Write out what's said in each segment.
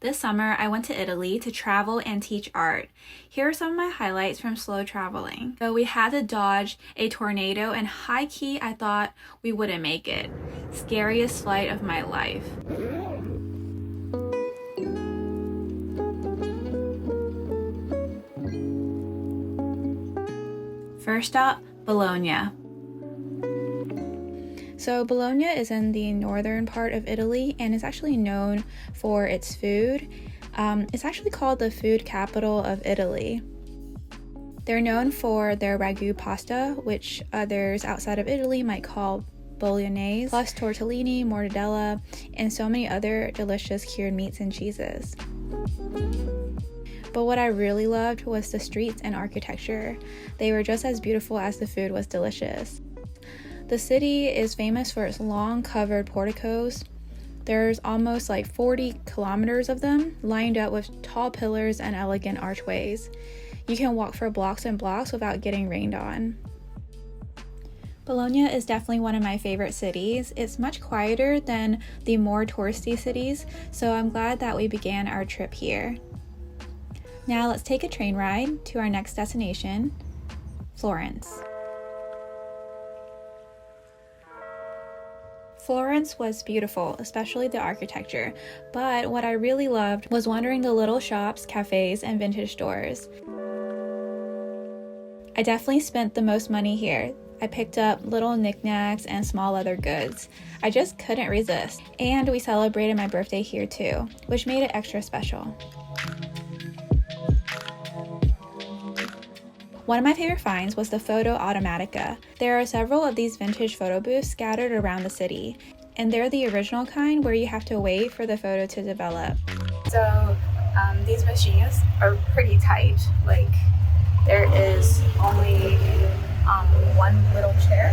This summer, I went to Italy to travel and teach art. Here are some of my highlights from slow traveling. So we had to dodge a tornado, and high key, I thought we wouldn't make it. Scariest flight of my life. First stop, Bologna. So Bologna is in the northern part of Italy and is actually known for its food. It's actually called the food capital of Italy. They're known for their ragu pasta, which others outside of Italy might call bolognese, plus tortellini, mortadella, and so many other delicious cured meats and cheeses. But what I really loved was the streets and architecture. They were just as beautiful as the food was delicious. The city is famous for its long covered porticos. There's almost like 40 kilometers of them, lined up with tall pillars and elegant archways. You can walk for blocks and blocks without getting rained on. Bologna is definitely one of my favorite cities. It's much quieter than the more touristy cities, so I'm glad that we began our trip here. Now let's take a train ride to our next destination, Florence. Florence was beautiful, especially the architecture, but what I really loved was wandering the little shops, cafes, and vintage stores. I definitely spent the most money here. I picked up little knickknacks and small leather goods. I just couldn't resist. And we celebrated my birthday here too, which made it extra special. One of my favorite finds was the Photo Automatica. There are several of these vintage photo booths scattered around the city, and they're the original kind where you have to wait for the photo to develop. So these machines are pretty tight. Like there is only one little chair,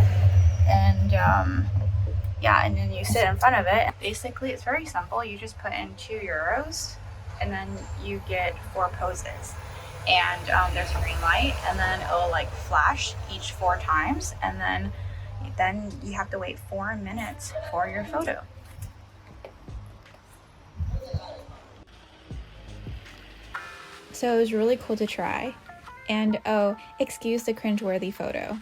and and then you sit in front of it. Basically, it's very simple. You just put in €2, and then you get 4 poses. And there's a green light, and then it'll like flash each 4 times, and then you have to wait 4 minutes for your photo. So it was really cool to try. And oh, excuse the cringeworthy photo.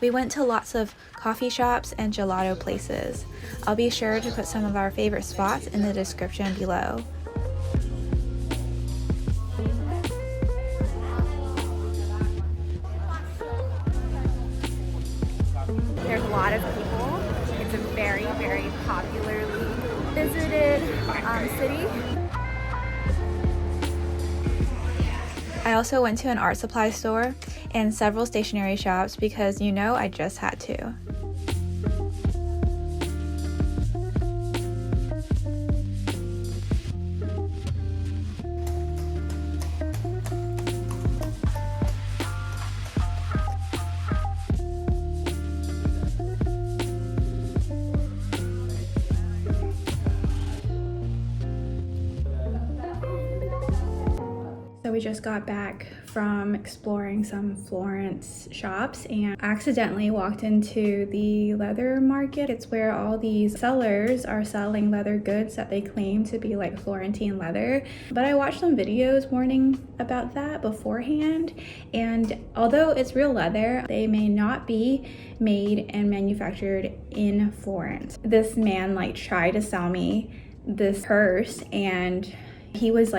We went to lots of coffee shops and gelato places. I'll be sure to put some of our favorite spots in the description below. There's a lot of people. It's a very, very popularly visited city. I also went to an art supply store and several stationery shops because I just had to. So we just got back from exploring some Florence shops and accidentally walked into the leather market. It's where all these sellers are selling leather goods that they claim to be like Florentine leather. But I watched some videos warning about that beforehand, and although it's real leather, they may not be made and manufactured in Florence. This man tried to sell me this purse, and he was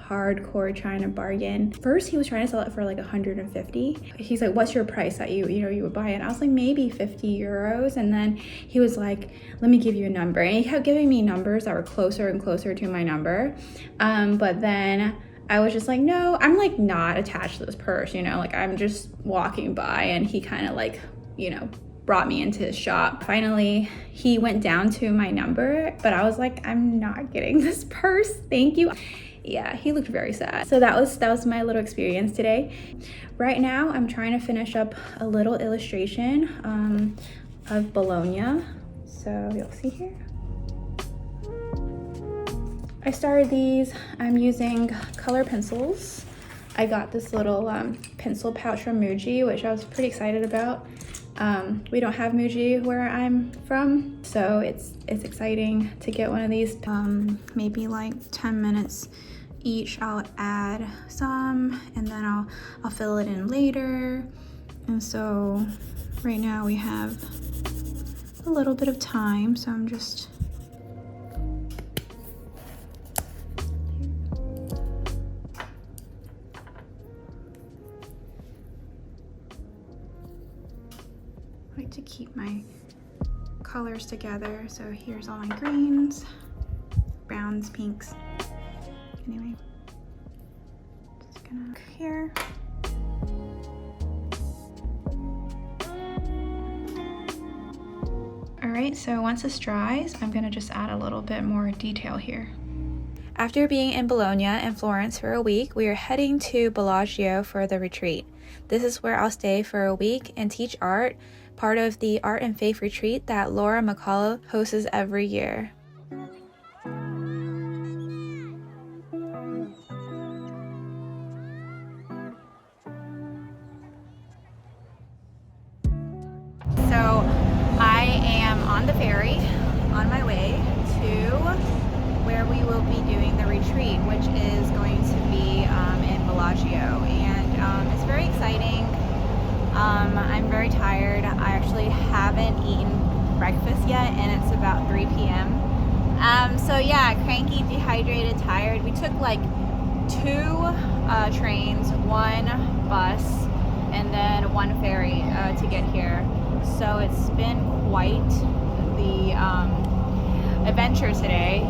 hardcore trying to bargain. First, he was trying to sell it for $150. He's like, what's your price that you would buy it? And I was like, maybe €50. And then he was like, let me give you a number. And he kept giving me numbers that were closer and closer to my number. But then I was just like, no, I'm not attached to this purse, I'm just walking by. And he kind of brought me into his shop. Finally, he went down to my number, but I was like, I'm not getting this purse, thank you. Yeah, he looked very sad. So that was my little experience today. Right now, I'm trying to finish up a little illustration of Bologna. So you'll see here. I started these. I'm using color pencils. I got this little pencil pouch from Muji, which I was pretty excited about. We don't have Muji where I'm from, so it's exciting to get one of these. Maybe like 10 minutes each. I'll add some and then I'll fill it in later. And so right now we have a little bit of time, so I'm just like to keep my colors together. So here's all my greens, browns, pinks. Anyway, just gonna look here. All right, so once this dries, I'm gonna just add a little bit more detail here. After being in Bologna and Florence for a week, we are heading to Bellagio for the retreat. This is where I'll stay for a week and teach art, part of the Art and Faith retreat that Laura McCullough hosts every year. So I am on the ferry on my way to where we will be doing the retreat, which is going to be in Bellagio, and it's very exciting. I'm very tired. I actually haven't eaten breakfast yet, and it's about 3 p.m. So yeah, cranky, dehydrated, tired. We took like 2 trains, 1 bus, and then 1 ferry to get here. So it's been quite the adventure today.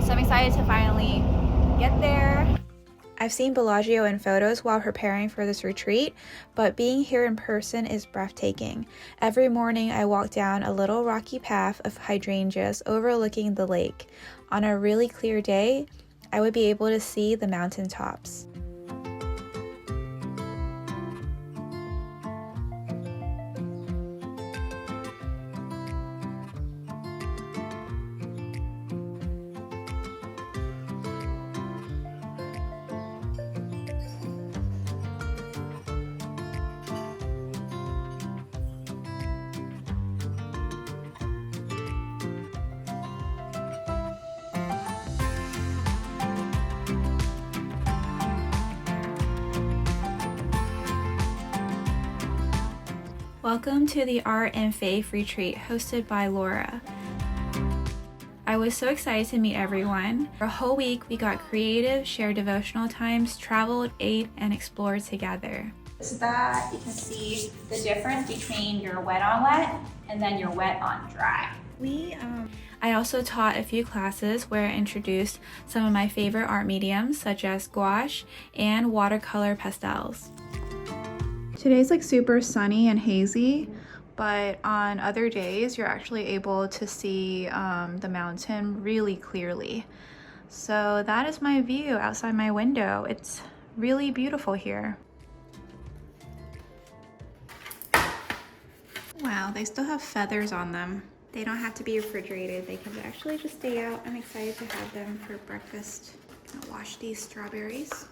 So I'm excited to finally get there. I've seen Bellagio in photos while preparing for this retreat, but being here in person is breathtaking. Every morning I walk down a little rocky path of hydrangeas overlooking the lake. On a really clear day, I would be able to see the mountain tops. Welcome to the Art and Faith retreat hosted by Laura. I was so excited to meet everyone. For a whole week, we got creative, shared devotional times, traveled, ate, and explored together. So that you can see the difference between your wet on wet and then your wet on dry. I also taught a few classes where I introduced some of my favorite art mediums such as gouache and watercolor pastels. Today's like super sunny and hazy, but on other days you're actually able to see the mountain really clearly. So that is my view outside my window. It's really beautiful here. Wow, they still have feathers on them. They don't have to be refrigerated. They can actually just stay out. I'm excited to have them for breakfast. I'm gonna wash these strawberries.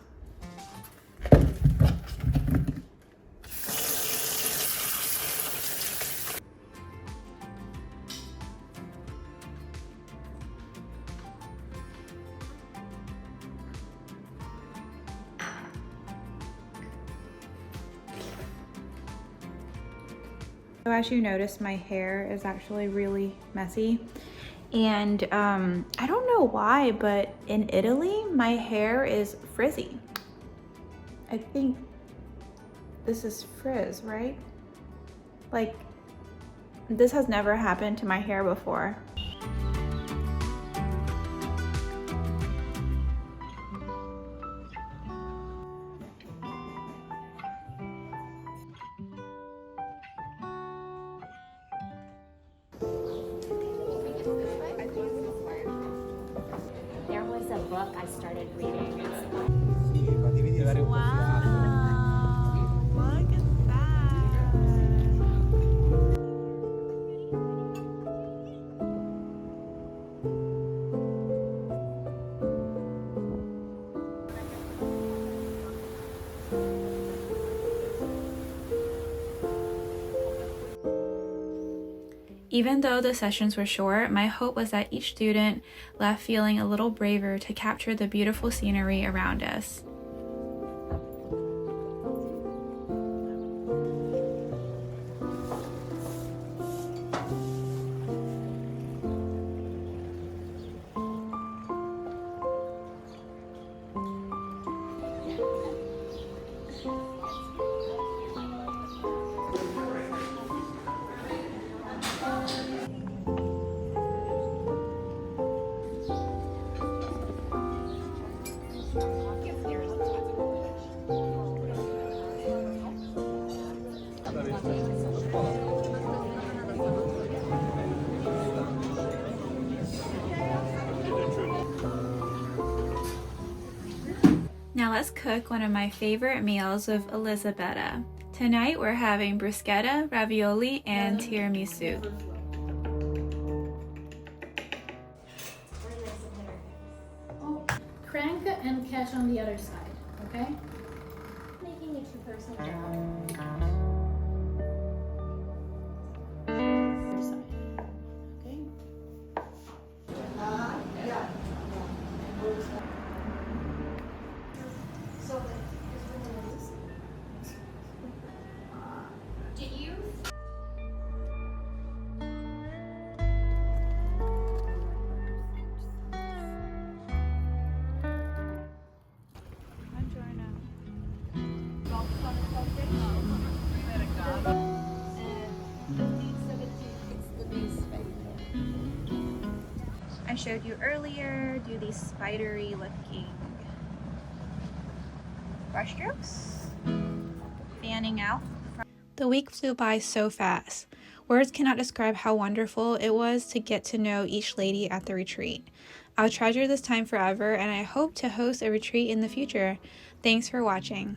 So as you notice, my hair is actually really messy, and I don't know why, but in Italy my hair is frizzy. I think this is frizz, right? Like, this has never happened to my hair before. There was a book I started reading. Wow, look at that. Even though the sessions were short, my hope was that each student left feeling a little braver to capture the beautiful scenery around us. Now let's cook one of my favorite meals with Elisabetta. Tonight we're having bruschetta, ravioli, and tiramisu. Crank and catch on the other side, okay? Making a two-person job. Other side, okay? Did you? I showed you earlier, do these spidery looking brushstrokes, fanning out. The week flew by so fast. Words cannot describe how wonderful it was to get to know each lady at the retreat. I'll treasure this time forever, and I hope to host a retreat in the future. Thanks for watching.